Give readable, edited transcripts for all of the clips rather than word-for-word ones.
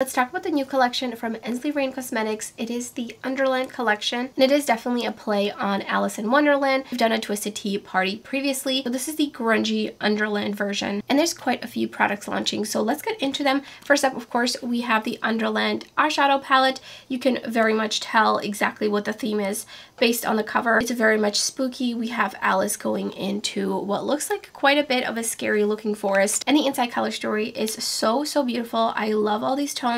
Let's talk about the new collection from Ensley Reign Cosmetics. It is the Underland Collection, and it is definitely a play on Alice in Wonderland. We've done a Twisted Tea party previously, so this is the grungy Underland version, and there's quite a few products launching, so let's get into them. First up, of course, we have the Underland eyeshadow palette. You can very much tell exactly what the theme is based on the cover. It's very much spooky. We have Alice going into what looks like quite a bit of a scary looking forest, and the inside color story is so beautiful. I love all these tones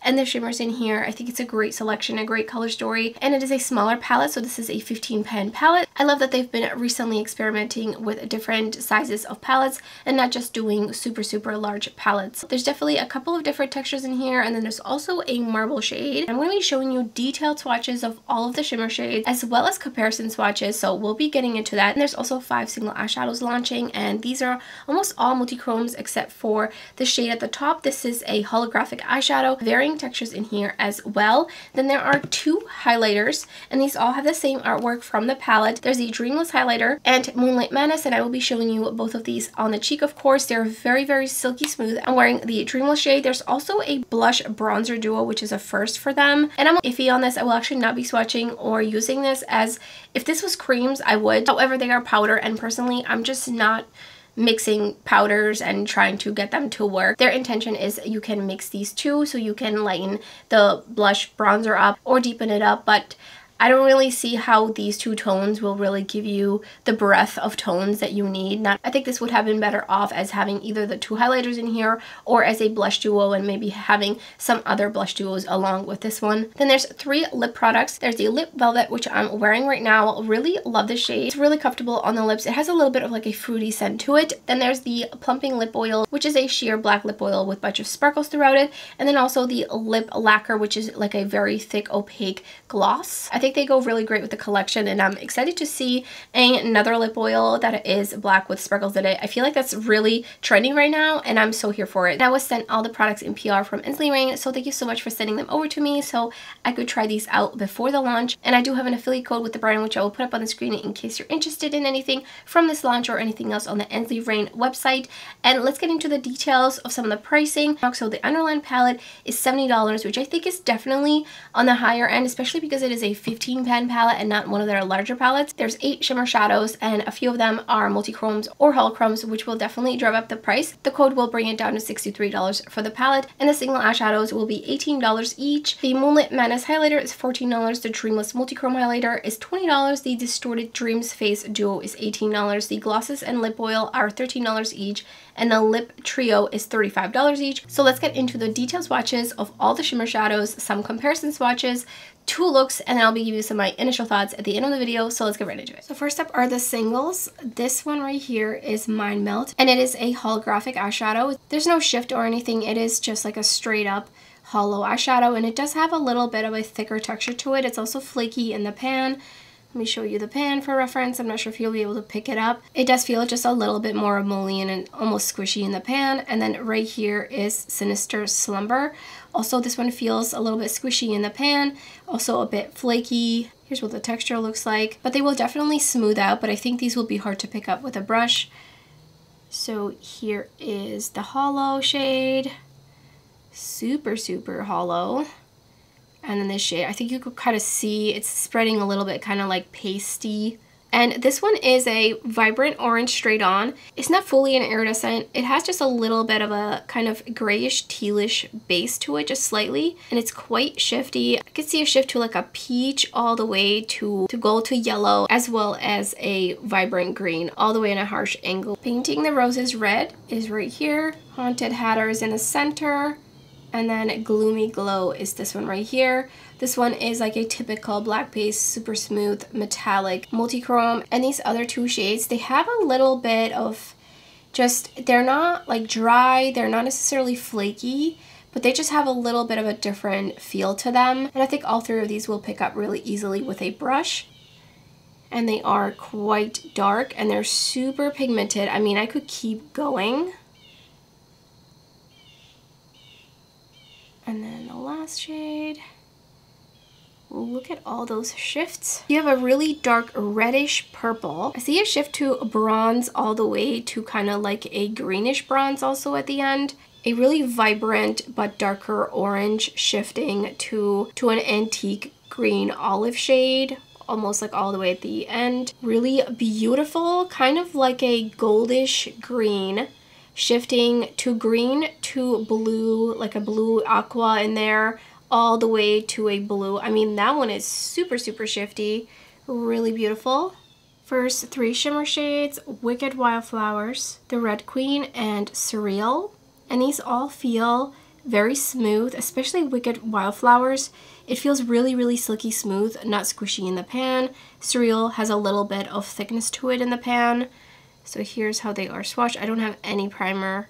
and the shimmers in here. I think it's a great selection, a great color story, and it is a smaller palette, so this is a 15 pan palette. I love that they've been recently experimenting with different sizes of palettes and not just doing super large palettes. There's definitely a couple of different textures in here, and then there's also a marble shade. I'm going to be showing you detailed swatches of all of the shimmer shades as well as comparison swatches, so we'll be getting into that. And there's also 5 single eyeshadows launching, and these are almost all multi-chromes except for the shade at the top. This is a holographic eyeshadow, varying textures in here as well. Then there are 2 highlighters, and these all have the same artwork from the palette. There's the Dreamless highlighter and Moonlight Madness, and I will be showing you both of these on the cheek, of course. They're very silky smooth. I'm wearing the Dreamless shade. There's also a blush bronzer duo, which is a first for them, and I'm iffy on this. I will actually not be swatching or using this, as if this was creams I would. However, they are powder, and personally I'm just not mixing powders and trying to get them to work. Their intention is you can mix these two, so you can lighten the blush bronzer up or deepen it up, but I don't really see how these 2 tones will really give you the breadth of tones that you need. I think this would have been better off as having either the 2 highlighters in here or as a blush duo, and maybe having some other blush duos along with this one. Then there's 3 lip products. There's the Lip Velvet, which I'm wearing right now. Really love the shade. It's really comfortable on the lips. It has a little bit of like a fruity scent to it. Then there's the Plumping Lip Oil, which is a sheer black lip oil with a bunch of sparkles throughout it. And then also the Lip Lacquer, which is like a very thick opaque gloss. I think they go really great with the collection, and I'm excited to see another lip oil that is black with sparkles in it. I feel like that's really trending right now, and I'm so here for it. And I was sent all the products in PR from Ensley Reign, so thank you so much for sending them over to me so I could try these out before the launch. And I do have an affiliate code with the brand, which I will put up on the screen in case you're interested in anything from this launch or anything else on the Ensley Reign website. And let's get into the details of some of the pricing. So the Underland palette is $70, which I think is definitely on the higher end, especially because it is a 15 pan palette and not one of their larger palettes. There's 8 shimmer shadows, and a few of them are multi-chromes or holochromes, which will definitely drive up the price. The code will bring it down to $63 for the palette, and the single eyeshadows will be $18 each. The Moonlit Madness highlighter is $14. The Dreamless multi-chrome highlighter is $20. The Distorted Dreams Face duo is $18. The glosses and lip oil are $13 each, and the lip trio is $35 each. So let's get into the detailed swatches of all the shimmer shadows, some comparison swatches, 2 looks, and then I'll be giving you some of my initial thoughts at the end of the video, so let's get right into it. So first up are the singles. This one right here is Mind Melt, and it is a holographic eyeshadow. There's no shift or anything. It is just like a straight up hollow eyeshadow, and it does have a little bit of a thicker texture to it. It's also flaky in the pan. Let me show you the pan for reference. I'm not sure if you'll be able to pick it up. It does feel just a little bit more emollient and almost squishy in the pan. And then right here is Sinister Slumber. Also, this one feels a little bit squishy in the pan, also a bit flaky. Here's what the texture looks like, but they will definitely smooth out, but I think these will be hard to pick up with a brush. So here is the hollow shade, super hollow. And then this shade, I think you could kind of see it's spreading a little bit, kind of like pasty. And this one is a vibrant orange straight on. It's not fully an iridescent. It has just a little bit of a kind of grayish tealish base to it, just slightly. And it's quite shifty. I could see a shift to like a peach all the way to gold to yellow, as well as a vibrant green all the way in a harsh angle. Painting the Roses Red is right here. Haunted Hatter is in the center. And then Gloomy Glow is this one right here. This one is like a typical black base, super smooth, metallic, multi-chrome. And these other 2 shades, they have a little bit of just, they're not like dry, they're not necessarily flaky, but they just have a little bit of a different feel to them. And I think all 3 of these will pick up really easily with a brush. And they are quite dark, and they're super pigmented. I mean, I could keep going. And then the last shade. Look at all those shifts. You have a really dark reddish purple. I see a shift to bronze all the way to kind of like a greenish bronze also at the end. a really vibrant but darker orange shifting to an antique green olive shade, almost like all the way at the end. Really beautiful, kind of like a goldish green, shifting to green to blue, like a blue aqua in there, all the way to a blue. I mean, that one is super, super shifty, really beautiful. First 3 shimmer shades, Wicked Wildflowers, The Red Queen, and Surreal. And these all feel very smooth, especially Wicked Wildflowers. It feels really, really silky smooth, not squishy in the pan. Surreal has a little bit of thickness to it in the pan. So here's how they are swatched. I don't have any primer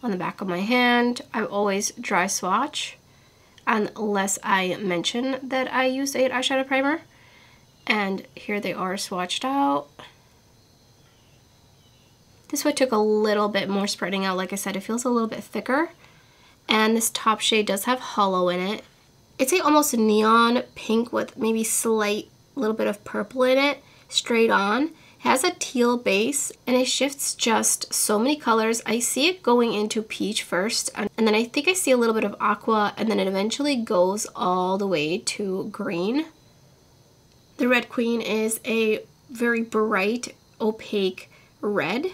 on the back of my hand. I always dry swatch unless I mention that I use an eyeshadow primer. And here they are swatched out. This one took a little bit more spreading out. Like I said, it feels a little bit thicker. And this top shade does have hollow in it. It's a almost neon pink with maybe slight little bit of purple in it, straight on. It has a teal base and it shifts just so many colors. I see it going into peach first, and then I think I see a little bit of aqua, and then it eventually goes all the way to green. The Red Queen is a very bright, opaque red.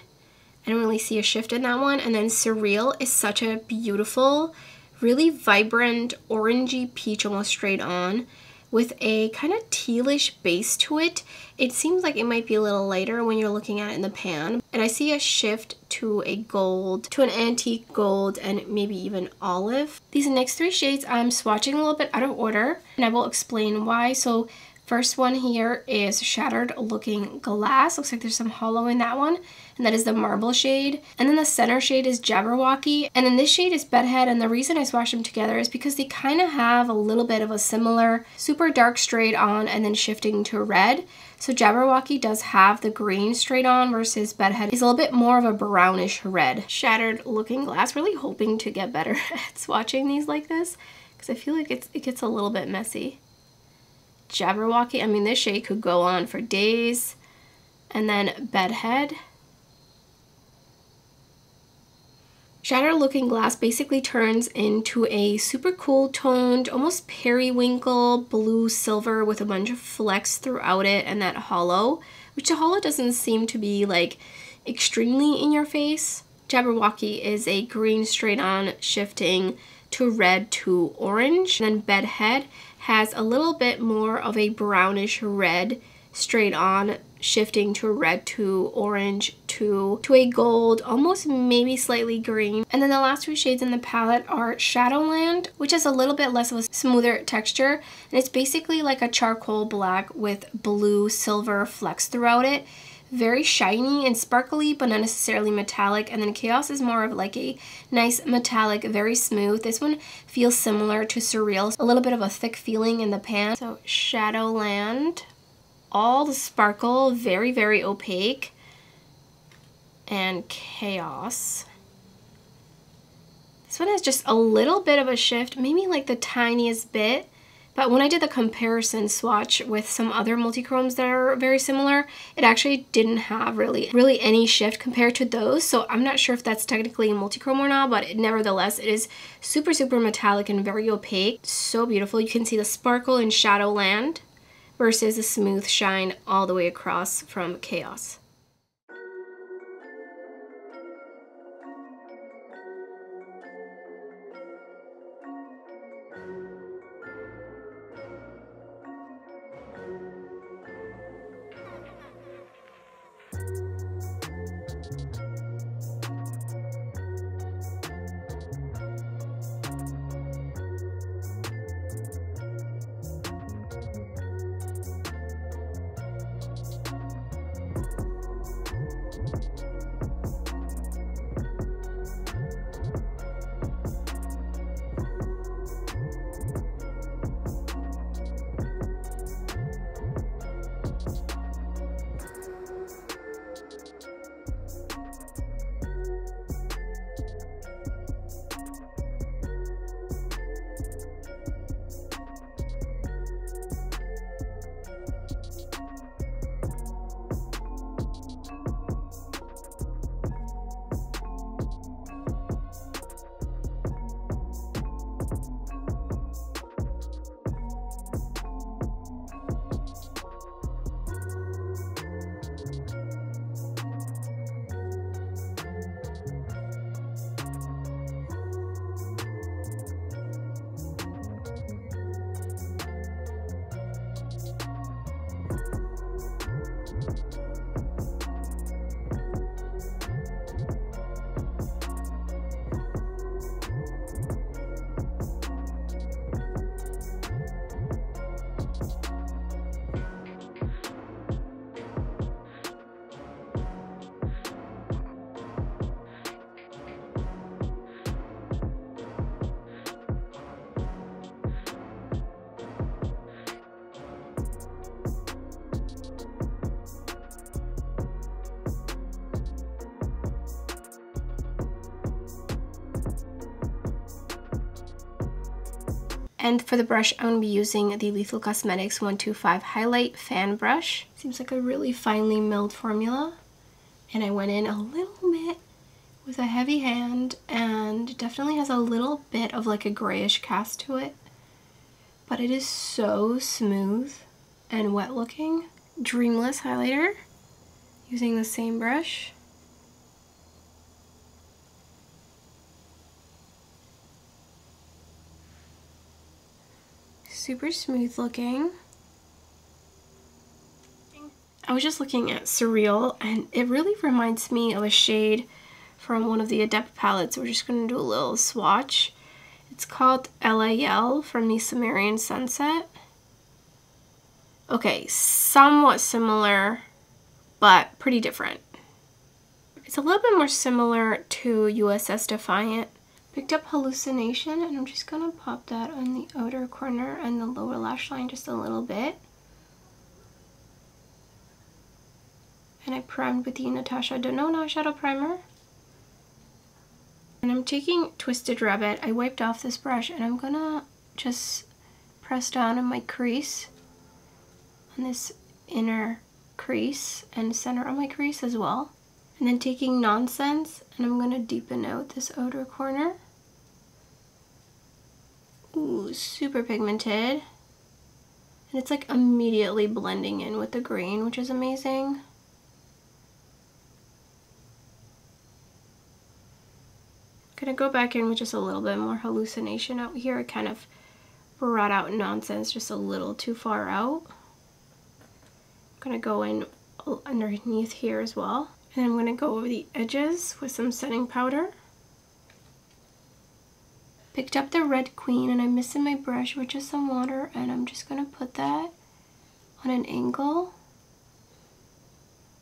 I don't really see a shift in that one. And then Surreal is such a beautiful, really vibrant, orangey peach, almost straight on, with a kind of tealish base to it. It seems like it might be a little lighter when you're looking at it in the pan. And I see a shift to a gold, to an antique gold, and maybe even olive. These next 3 shades I'm swatching a little bit out of order, and I will explain why. So first one here is Shattered Looking Glass. Looks like there's some hollow in that one. And that is the marble shade. And then the center shade is Jabberwocky. And then this shade is Bedhead. And the reason I swatched them together is because they kind of have a little bit of a similar super dark straight on and then shifting to red. So Jabberwocky does have the green straight on versus Bedhead is a little bit more of a brownish red. Shattered Looking Glass. Really hoping to get better at swatching these like this, because I feel like it gets a little bit messy. Jabberwocky, I mean, this shade could go on for days. And then Bedhead. Shattered Looking Glass basically turns into a super cool toned, almost periwinkle blue silver with a bunch of flecks throughout it, and that hollow, which the hollow doesn't seem to be like extremely in your face. Jabberwocky is a green straight on shifting to red to orange. And then Bedhead has a little bit more of a brownish red straight on shifting to red to orange to a gold, almost maybe slightly green. And then the last 2 shades in the palette are Shadowland, which has a little bit less of a smoother texture, and it's basically like a charcoal black with blue silver flecks throughout it. Very shiny and sparkly, but not necessarily metallic. And then Chaos is more of like a nice metallic, very smooth. This one feels similar to Surreal, a little bit of a thick feeling in the pan. So Shadowland, all the sparkle, very, very opaque. And Chaos. This one has just a little bit of a shift, maybe like the tiniest bit. But when I did the comparison swatch with some other multichromes that are very similar, it actually didn't have really any shift compared to those. So I'm not sure if that's technically a multichrome or not, but nevertheless, it is super, super metallic and very opaque. So beautiful. You can see the sparkle in Shadowland versus the smooth shine all the way across from Chaos. And for the brush, I'm going to be using the Lethal Cosmetics 125 Highlight Fan Brush. Seems like a really finely milled formula. And I went in a little bit with a heavy hand, and it definitely has a little bit of like a grayish cast to it. But it is so smooth and wet looking. Dreamless highlighter, using the same brush. Super smooth looking. I was just looking at Surreal, and it really reminds me of a shade from one of the Adept palettes. We're just going to do a little swatch. It's called LAL from the Sumerian Sunset. Okay, somewhat similar, but pretty different. It's a little bit more similar to USS Defiant. Picked up Hallucination, and I'm just going to pop that on the outer corner and the lower lash line just a little bit. And I primed with the Natasha Denona Shadow Primer. And I'm taking Twisted Rabbit. I wiped off this brush, and I'm going to just press down on my crease, on this inner crease, and center on my crease as well. And then taking Nonsense, and I'm going to deepen out this outer corner. Ooh, super pigmented. And it's like immediately blending in with the green, which is amazing. Gonna go back in with just a little bit more Hallucination out here. I kind of brought out Nonsense just a little too far out. I'm gonna go in underneath here as well. And I'm gonna go over the edges with some setting powder. Picked up the Red Queen, and I'm missing my brush with just some water, and I'm just gonna put that on an angle.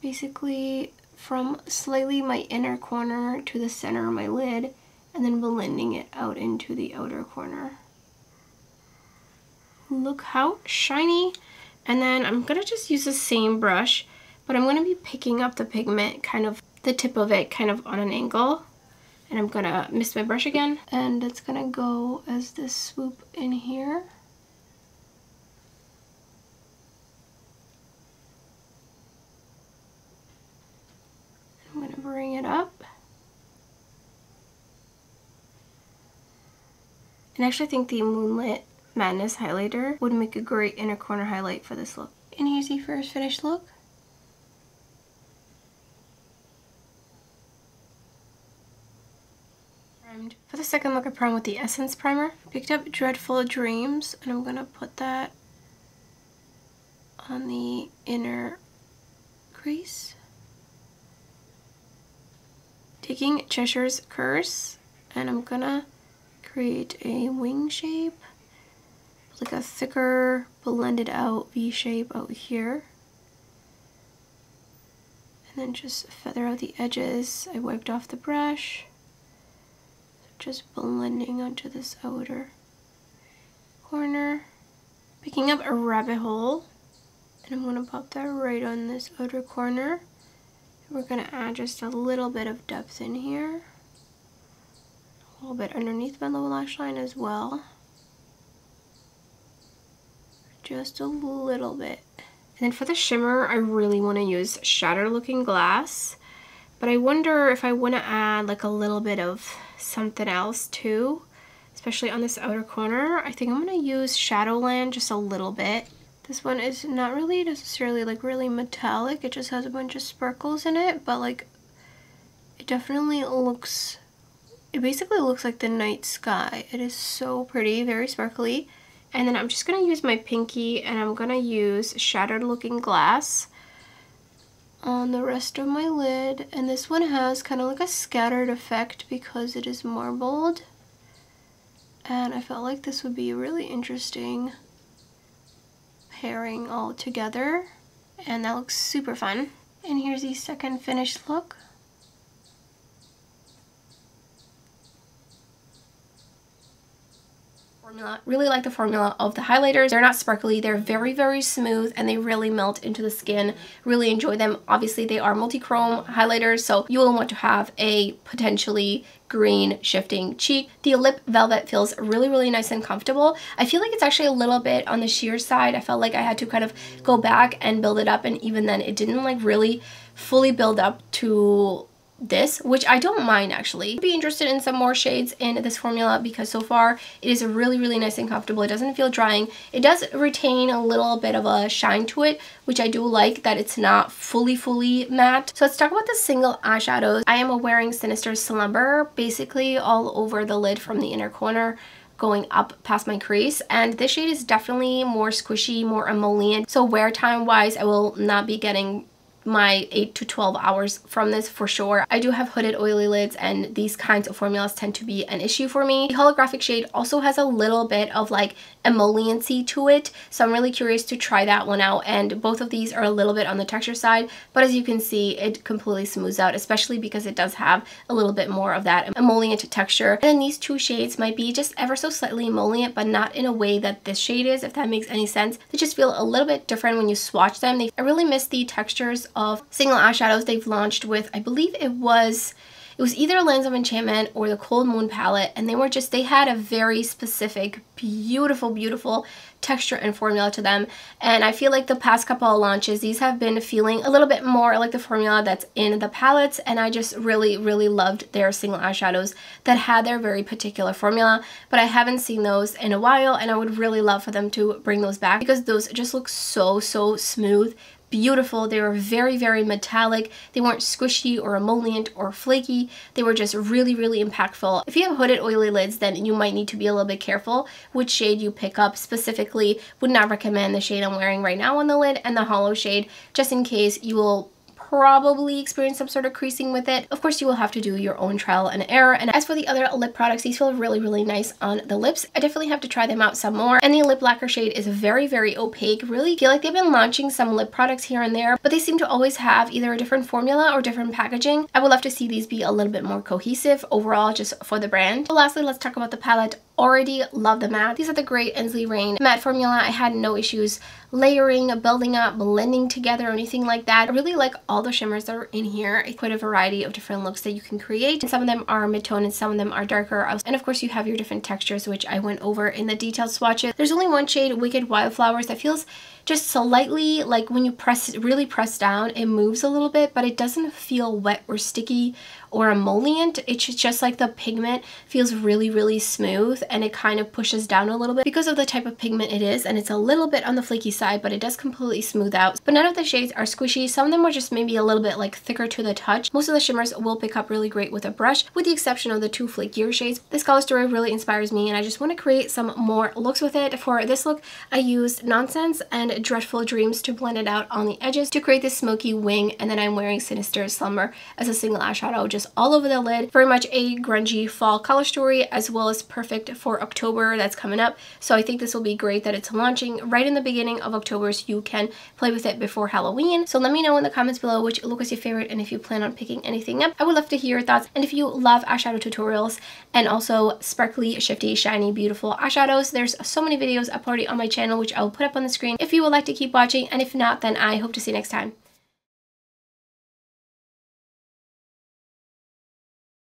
Basically from slightly my inner corner to the center of my lid, and then blending it out into the outer corner. Look how shiny. And then I'm gonna just use the same brush, but I'm gonna be picking up the pigment, kind of the tip of it kind of on an angle. And I'm gonna mist my brush again, and it's gonna go as this swoop in here. I'm gonna bring it up. And I actually think the Moonlit Madness highlighter would make a great inner corner highlight for this look. And here's the first finished look. For the second look, I primed with the Essence Primer. Picked up Dreadful Dreams, and I'm gonna put that on the inner crease. Taking Cheshire's Curse, and I'm gonna create a wing shape, like a thicker, blended out V shape out here. And then just feather out the edges. I wiped off the brush. Just blending onto this outer corner. Picking up a Rabbit Hole, and I'm going to pop that right on this outer corner. And we're going to add just a little bit of depth in here. A little bit underneath my lower lash line as well. Just a little bit. And then for the shimmer, I really want to use Shattered Looking Glass. But I wonder if I want to add like a little bit of something else too, especially on this outer corner. I think I'm going to use Shadowland just a little bit. This one is not really necessarily like really metallic. It just has a bunch of sparkles in it, but like it definitely looks, it basically looks like the night sky. It is so pretty, very sparkly. And then I'm just going to use my pinky, and I'm going to use Shattered Looking Glass on the rest of my lid. And this one has kind of like a scattered effect because it is marbled, and I felt like this would be a really interesting pairing all together, and that looks super fun. And here's the second finished look. For formula. Really like the formula of the highlighters. They're not sparkly, they're very, very smooth, and they really melt into the skin. Really enjoy them. Obviously, they are multi-chrome highlighters, so you will want to have a potentially green shifting cheek. The lip velvet feels really, really nice and comfortable. I feel like it's actually a little bit on the sheer side. I felt like I had to kind of go back and build it up, and even then it didn't like really fully build up to this, which I don't mind actually. I'd be interested in some more shades in this formula because so far it is really, really nice and comfortable. It doesn't feel drying. It does retain a little bit of a shine to it, which I do like, that it's not fully matte. So let's talk about the single eyeshadows. I am wearing Sinister Slumber basically all over the lid from the inner corner going up past my crease, and this shade is definitely more squishy, more emollient. So wear time wise, I will not be getting my 8 to 12 hours from this for sure. I do have hooded oily lids, and these kinds of formulas tend to be an issue for me. The holographic shade also has a little bit of like emolliency to it, so I'm really curious to try that one out, and both of these are a little bit on the texture side, but as you can see it completely smooths out, especially because it does have a little bit more of that emollient texture. And then these two shades might be just ever so slightly emollient, but not in a way that this shade is, if that makes any sense. They just feel a little bit different when you swatch them. I really miss the textures of single eyeshadows they've launched with. I believe it was either Lands of Enchantment or the Cold Moon palette, and they had a very specific, beautiful texture and formula to them. And I feel like the past couple of launches, these have been feeling a little bit more like the formula that's in the palettes, and I just really loved their single eyeshadows that had their very particular formula. But I haven't seen those in a while, and I would really love for them to bring those back because those just look so smooth, beautiful. They were very metallic. They weren't squishy or emollient or flaky. They were just really impactful. If you have hooded oily lids, then you might need to be a little bit careful which shade you pick up. Specifically, would not recommend the shade I'm wearing right now on the lid and the hollow shade, just in case you will probably experience some sort of creasing with it. Of course, you will have to do your own trial and error. And as for the other lip products, these feel really nice on the lips. I definitely have to try them out some more. And the lip lacquer shade is very opaque. Really feel like they've been launching some lip products here and there, but they seem to always have either a different formula or different packaging. I would love to see these be a little bit more cohesive overall just for the brand. So lastly, let's talk about the palette. Already love the matte. These are the great Ensley Reign matte formula. I had no issues layering, building up, blending together or anything like that. I really like all the shimmers that are in here. It's quite a variety of different looks that you can create, and some of them are mid-tone and some of them are darker. And of course you have your different textures, which I went over in the detailed swatches. There's only one shade, Wicked Wildflowers, that feels just slightly like when you really press down, it moves a little bit, but it doesn't feel wet or sticky or emollient. It's just like the pigment feels really smooth, and it kind of pushes down a little bit because of the type of pigment it is, and it's a little bit on the flaky side, but it does completely smooth out. But none of the shades are squishy. Some of them are just maybe a little bit like thicker to the touch. Most of the shimmers will pick up really great with a brush, with the exception of the two flakier shades. This color story really inspires me, and I just want to create some more looks with it. For this look, I used Nonsense and Dreadful Dreams to blend it out on the edges to create this smoky wing, and then I'm wearing Sinister Slumber as a single eyeshadow just all over the lid. Very much a grungy fall color story, as well as perfect for October that's coming up. So I think this will be great that it's launching right in the beginning of October, so you can play with it before Halloween. So let me know in the comments below which look was your favorite, and if you plan on picking anything up. I would love to hear your thoughts, and if you love eyeshadow tutorials and also sparkly, shifty, shiny, beautiful eyeshadows, there's so many videos up already on my channel which I will put up on the screen if you would like to keep watching, and if not, then I hope to see you next time.